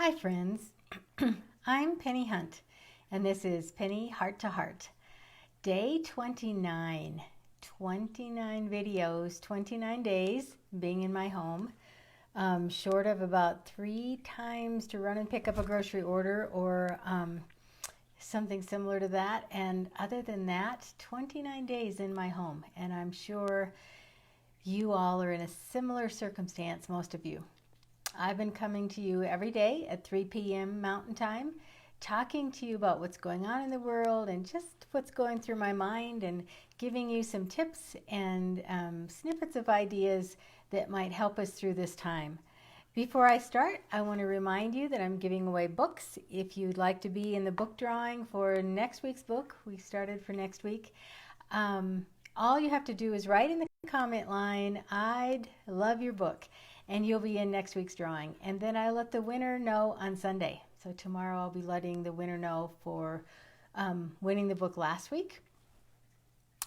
Hi, friends. I'm Penny Hunt, and this is Penny Heart to Heart. Day 29. 29 videos, 29 days being in my home. Short of about 3 times to run and pick up a grocery order or something similar to that. And other than that, 29 days in my home. And I'm sure you all are in a similar circumstance, most of you. I've been coming to you every day at 3 p.m. Mountain Time, talking to you about what's going on in the world and just what's going through my mind and giving you some tips and snippets of ideas that might help us through this time. Before I start, I want to remind you that I'm giving away books. If you'd like to be in the book drawing for next week's book, we started for next week, all you have to do is write in the comment line, "I'd love your book," and you'll be in next week's drawing. And then I let the winner know on Sunday. So tomorrow I'll be letting the winner know for winning the book last week.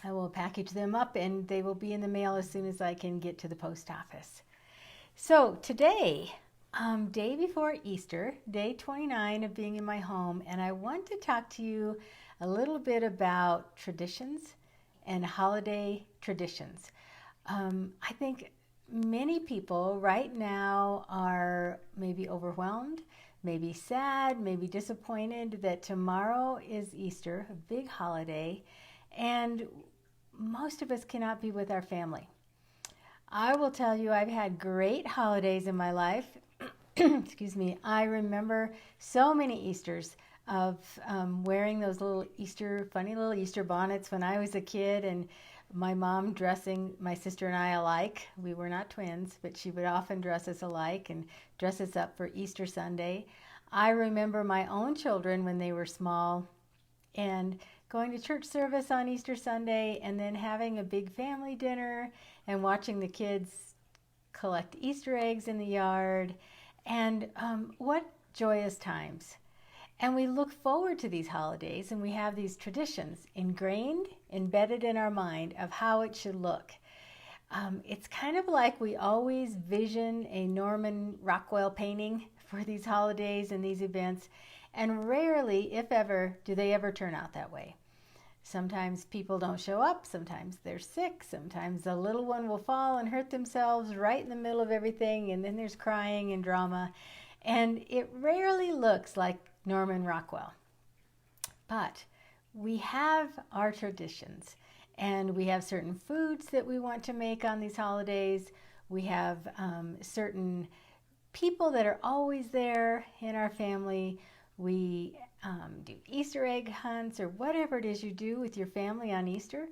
I will package them up and they will be in the mail as soon as I can get to the post office. So today, day before Easter, day 29 of being in my home, and I want to talk to you a little bit about traditions and holiday traditions. I think many people right now are maybe overwhelmed, maybe sad, maybe disappointed that tomorrow is Easter, a big holiday, and most of us cannot be with our family. I will tell you, I've had great holidays in my life. Excuse me. I remember so many Easters of wearing those funny little Easter bonnets when I was a kid, and my mom dressing my sister and I alike. We were not twins, but she would often dress us alike and dress us up for Easter Sunday. I remember my own children when they were small and going to church service on Easter Sunday and then having a big family dinner and watching the kids collect Easter eggs in the yard. And what joyous times. And we look forward to these holidays, and we have these traditions ingrained, embedded in our mind of how it should look. It's kind of like we always vision a Norman Rockwell painting for these holidays and these events, and rarely, if ever, do they ever turn out that way. Sometimes people don't show up, sometimes they're sick, sometimes the little one will fall and hurt themselves right in the middle of everything, and then there's crying and drama, and it rarely looks like Norman Rockwell. But we have our traditions, and we have certain foods that we want to make on these holidays. We have certain people that are always there in our family. We do Easter egg hunts or whatever it is you do with your family on Easter.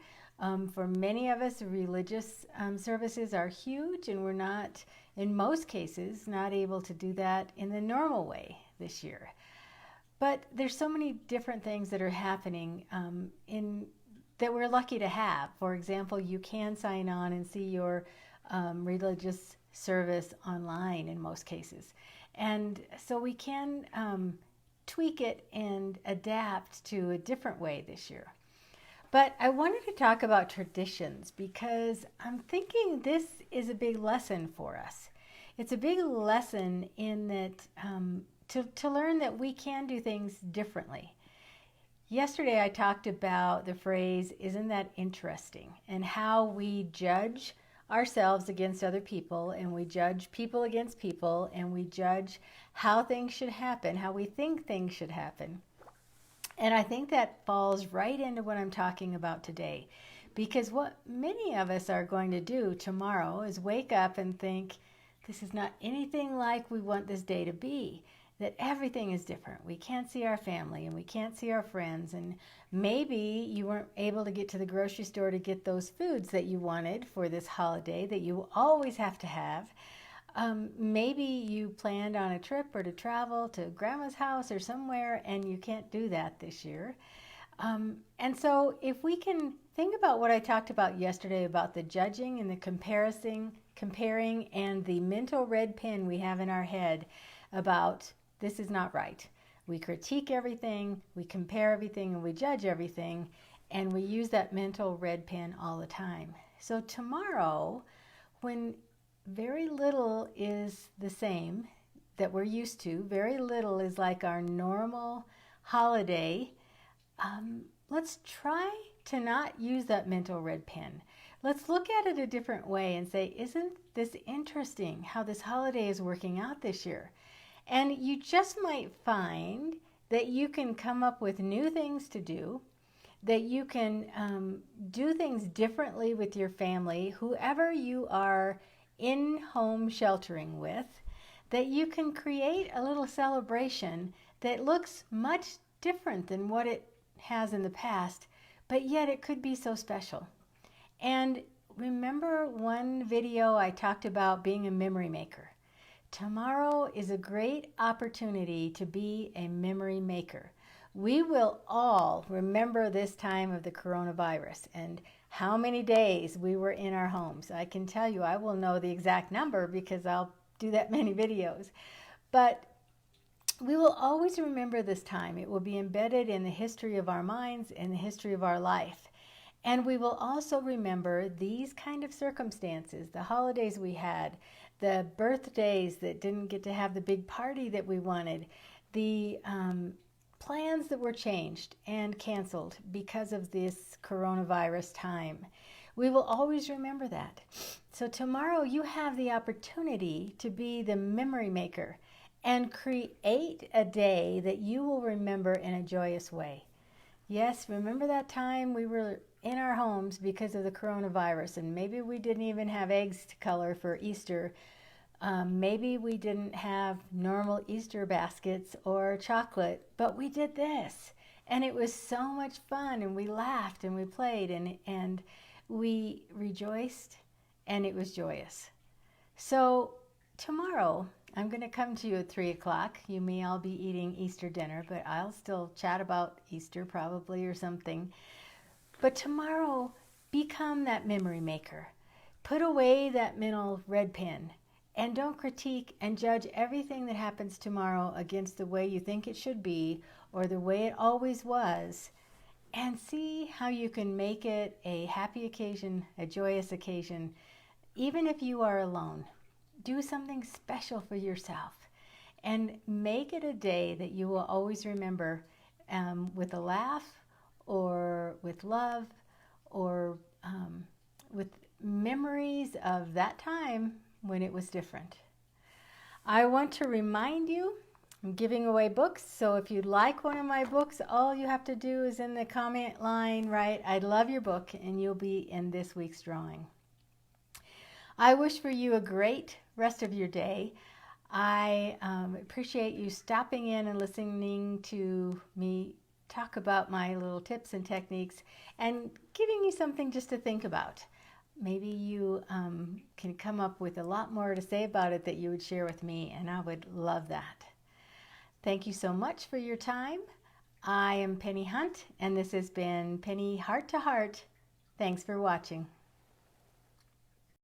For many of us, religious services are huge, and we're not, in most cases, not able to do that in the normal way this year. But there's so many different things that are happening that we're lucky to have. For example, you can sign on and see your religious service online in most cases. And so we can tweak it and adapt to a different way this year. But I wanted to talk about traditions because I'm thinking this is a big lesson for us. It's a big lesson in that to learn that we can do things differently. Yesterday I talked about the phrase, "Isn't that interesting?" and how we judge ourselves against other people, and we judge people against people, and we judge how things should happen, how we think things should happen. And I think that falls right into what I'm talking about today, because what many of us are going to do tomorrow is wake up and think, this is not anything like we want this day to be, that everything is different. We can't see our family and we can't see our friends, and maybe you weren't able to get to the grocery store to get those foods that you wanted for this holiday that you always have to have. Maybe you planned on a trip or to travel to grandma's house or somewhere, and you can't do that this year. And so if we can think about what I talked about yesterday about the judging and the comparing and the mental red pen we have in our head about this is not right. We critique everything, we compare everything, and we judge everything, and we use that mental red pen all the time. So tomorrow, when very little is the same, that we're used to. Very little is like our normal holiday. Let's try to not use that mental red pen. Let's look at it a different way and say, isn't this interesting how this holiday is working out this year? And you just might find that you can come up with new things to do, that you can do things differently with your family, whoever you are in-home sheltering with, that you can create a little celebration that looks much different than what it has in the past, but yet it could be so special. And remember one video I talked about being a memory maker. Tomorrow is a great opportunity to be a memory maker. We will all remember this time of the coronavirus and how many days we were in our homes. I can tell you, I will know the exact number because I'll do that many videos. But we will always remember this time. It will be embedded in the history of our minds and the history of our life. And we will also remember these kind of circumstances, the holidays we had, the birthdays that didn't get to have the big party that we wanted, the plans that were changed and canceled because of this coronavirus time. We will always remember that. So tomorrow you have the opportunity to be the memory maker and create a day that you will remember in a joyous way. Yes, remember that time we were in our homes because of the coronavirus, and maybe we didn't even have eggs to color for Easter. Maybe we didn't have normal Easter baskets or chocolate, but we did this. And it was so much fun, and we laughed and we played and we rejoiced, and it was joyous. So tomorrow, I'm going to come to you at 3 o'clock. You may all be eating Easter dinner, but I'll still chat about Easter probably or something. But tomorrow, become that memory maker. Put away that mental red pen. And don't critique and judge everything that happens tomorrow against the way you think it should be or the way it always was. And see how you can make it a happy occasion, a joyous occasion, even if you are alone. Do something special for yourself and make it a day that you will always remember with a laugh or with love or with memories of that time when it was different. I want to remind you, I'm giving away books, so if you'd like one of my books, all you have to do is in the comment line write, "I love your book," and you'll be in this week's drawing. I wish for you a great rest of your day. I appreciate you stopping in and listening to me talk about my little tips and techniques and giving you something just to think about. Maybe you can come up with a lot more to say about it that you would share with me, and I would love that. Thank you so much for your time. I am Pennie Hunt, and this has been Pennie Heart to Heart. Thanks for watching.